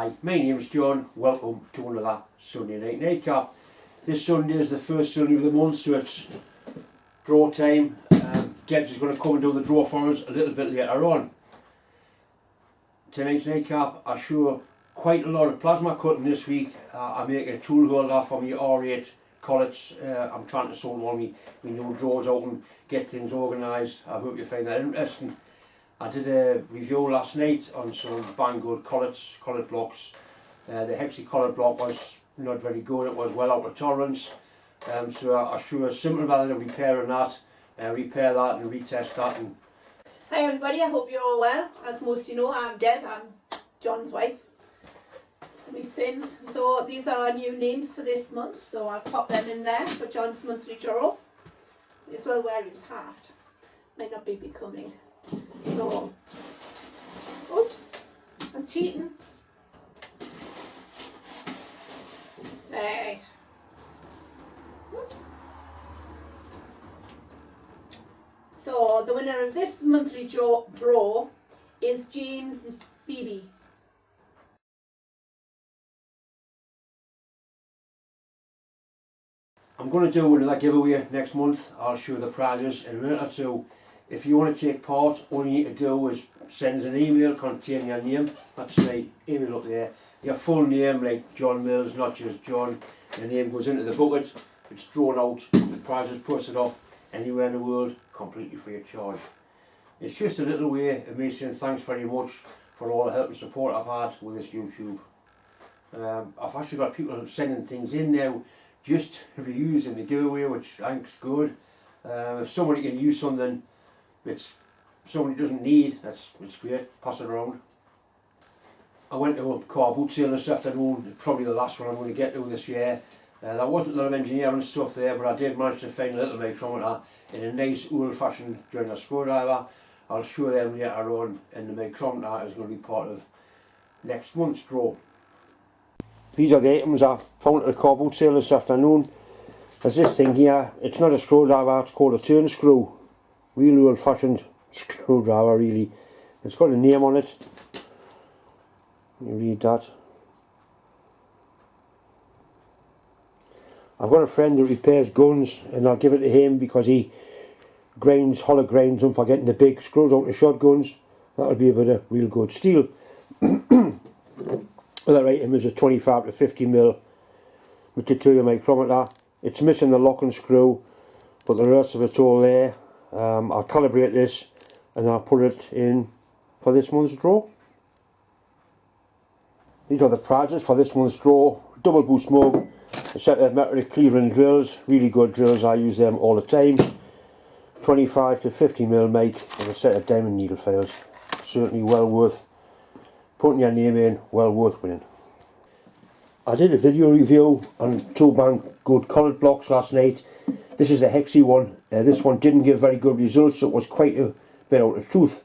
Hi, my name's John. Welcome to another Sunday night nightcap. This Sunday is the first Sunday of the month, so it's draw time. Debs is going to come and do the draw for us a little bit later on. Tonight's nightcap, I show quite a lot of plasma cutting this week. I make a tool holder for my R8 collets. I'm trying to sort all my new drawers out and get things organised. I hope you find that interesting. I did a review last night on some Banggood collet blocks. The hexy collet block was not very good, it was well out of tolerance. So I'll show a simple method of repairing that, repair that and retest that. Hi everybody, I hope you're all well. As most of you know, I'm Deb, I'm John's wife. My sins. So these are our new names for this month, so I'll pop them in there for John's monthly draw. May as well wear his hat. Might not be becoming. So, oops, I'm cheating. Right. Oops. So the winner of this monthly draw is James Beebe. I'm going to do another giveaway next month. I'll show the prizes in a minute or two. If you want to take part, all you need to do is send us an email containing your name. That's my email up there. Your full name, like John Mills, not just John. Your name goes into the bucket. It's drawn out. The prize is posted off anywhere in the world, completely free of charge. It's just a little way of me saying thanks very much for all the help and support I've had with this YouTube. I've actually got people sending things in now just to be used in the giveaway, which I think is good. If somebody can use something which somebody doesn't need, it's great, pass it around. I went to a car boot sale this afternoon, probably the last one I'm going to get to this year. There wasn't a lot of engineering stuff there, but I did manage to find a little micrometer in a nice old-fashioned joiner screwdriver. I'll show them later on, and the micrometer is going to be part of next month's draw. These are the items I found at the car boot sale this afternoon. There's this thing here, it's not a screwdriver, it's called a turn screw. Really old-fashioned screwdriver, really. It's got a name on it. You read that. I've got a friend that repairs guns, and I'll give it to him because he hollow grinds them for getting the big screws out of shotguns. That would be a bit of real good steel. Other item is a 25 to 50mm with the 2 micrometer. It's missing the lock and screw, but the rest of it's all there. I'll calibrate this and I'll put it in for this month's draw. These are the prizes for this month's draw. Double boost mug, a set of metric cleaving drills, really good drills, I use them all the time. 25 to 50mm make, and a set of diamond needle files. Certainly well worth putting your name in, well worth winning. I did a video review on 2 Banggood collet blocks last night. This is the hexy one. This one didn't give very good results, so it was quite a bit out of truth.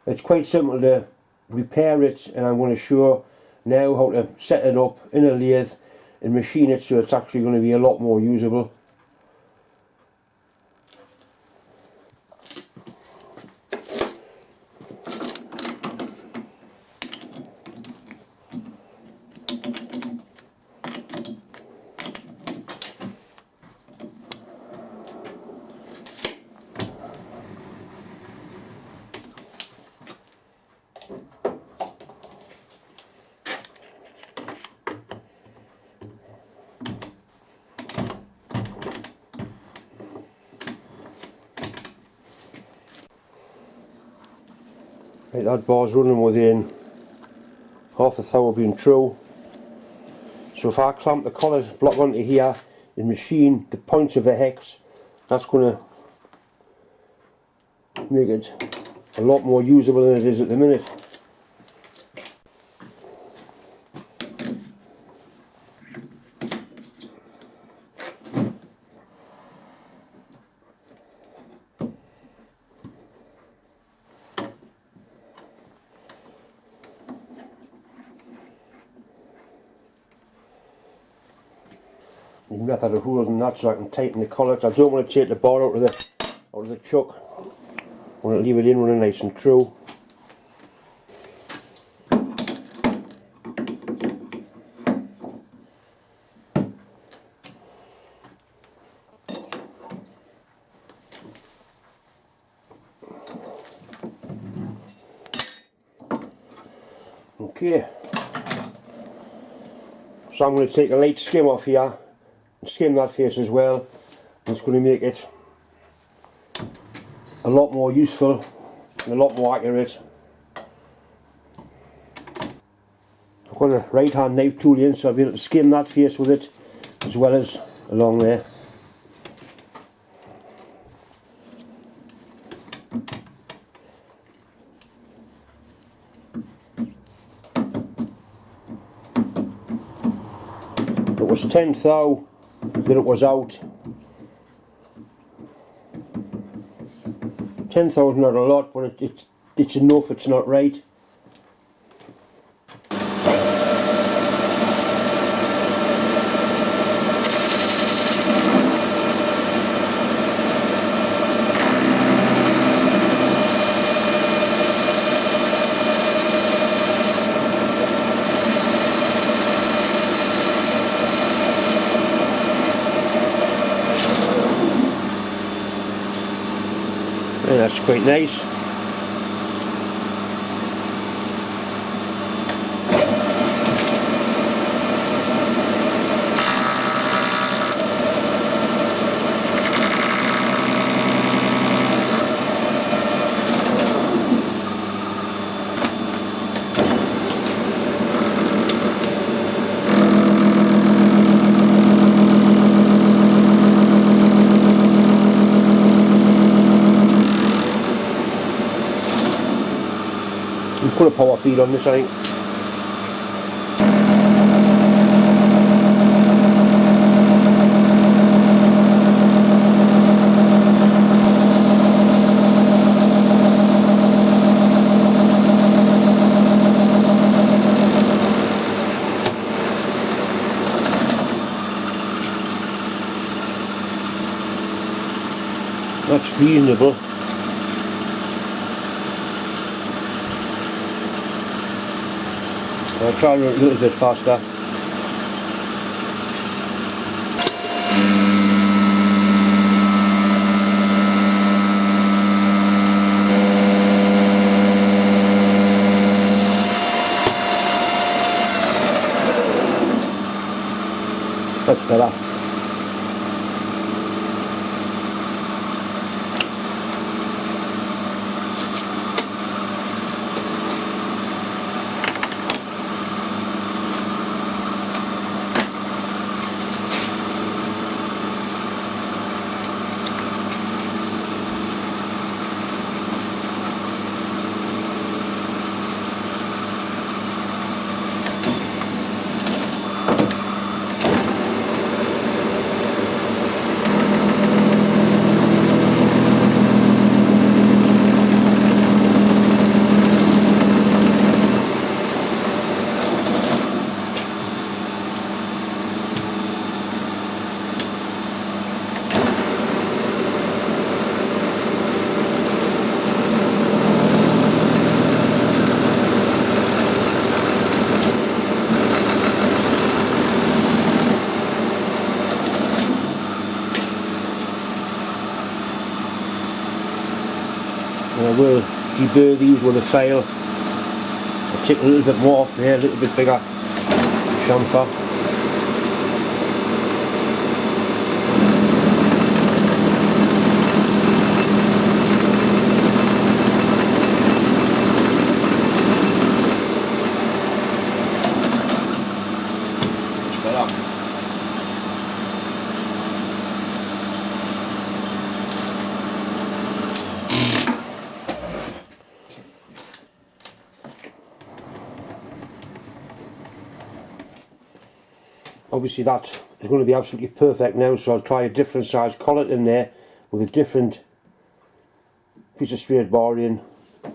It's quite simple to repair it, and I'm going to show now how to set it up in a lathe and machine it so it's actually going to be a lot more usable. Right, that bar's running within half a thou being true. So if I clamp the collet block onto here and machine the points of the hex, that's going to make it a lot more usable than it is at the minute. The method of holding that so I can tighten the collet. I don't want to take the bar out of the chuck. I want to leave it in running nice and true. Okay, so I'm going to take a light skim off here and skim that face as well. It's going to make it a lot more useful and a lot more accurate. I've got a right hand knife tool in, so I'll be able to skim that face with it as well as along there. It was 10th thou that it was out. 10,000 is not a lot, but it's enough, it's not right. Yeah, that's quite nice. Put a power feed on this, I think. That's reasonable. I'll try and run it a little bit faster. That's better. And I will deburr these with a file. I'll take a little bit more off there, a little bit bigger chamfer. Obviously that is going to be absolutely perfect now, so I'll try a different size collet in there with a different piece of straight bar in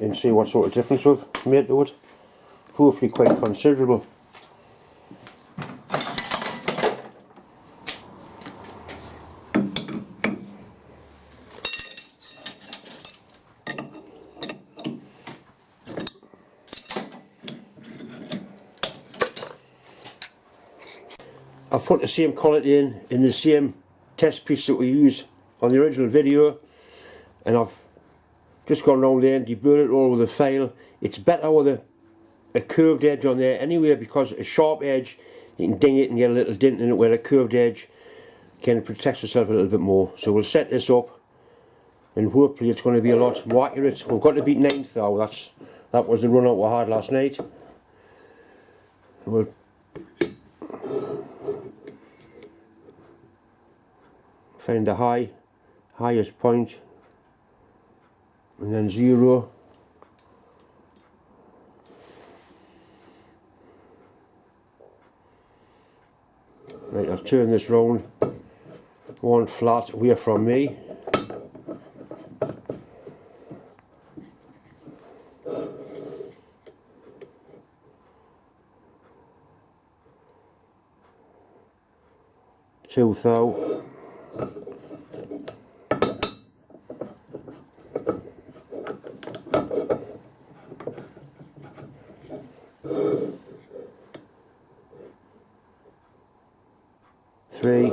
and see what sort of difference we've made to it. Hopefully quite considerable. I've put the same collet in the same test piece that we used on the original video, and I've just gone around there and deburred it all with a file. It's better with a a curved edge on there anyway, because a sharp edge you can ding it and get a little dent in it, where a curved edge kind of protects itself a little bit more. So we'll set this up and hopefully it's going to be a lot more accurate. We've got to beat 9th thou. That was the run out we had last night. We'll find the highest point and then 0. Right, I'll turn this round one flat away from me. Two thou. Three.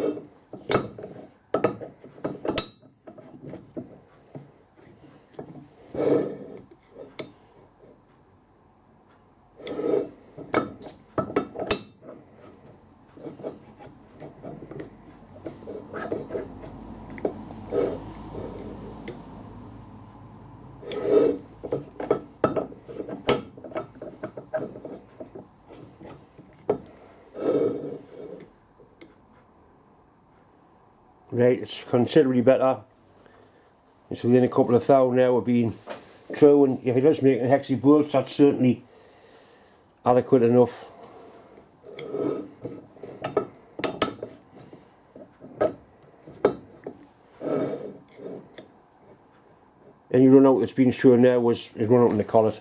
Right, it's considerably better. It's within a couple of thou now of being true, and if it does make a hexy bolts, that's certainly adequate enough. Any run out that's been shown now is run out in the collet.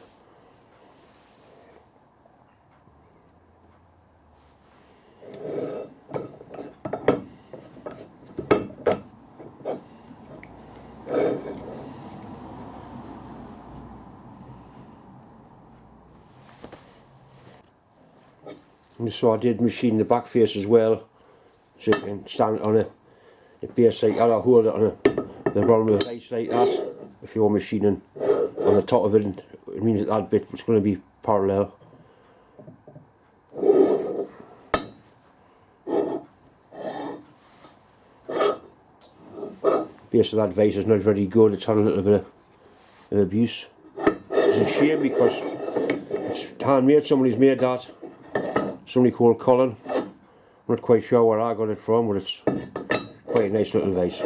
And so I did machine the back face as well, so you can stand on a base like that, or hold it on the bottom of the vise like that. If you're machining on the top of it, it means that bit is going to be parallel. Base of that vise is not very good, it's had a little bit of abuse. It's a shame because it's handmade, somebody's made that. Somebody called Collet. I'm not quite sure where I got it from, but it's quite a nice little vase.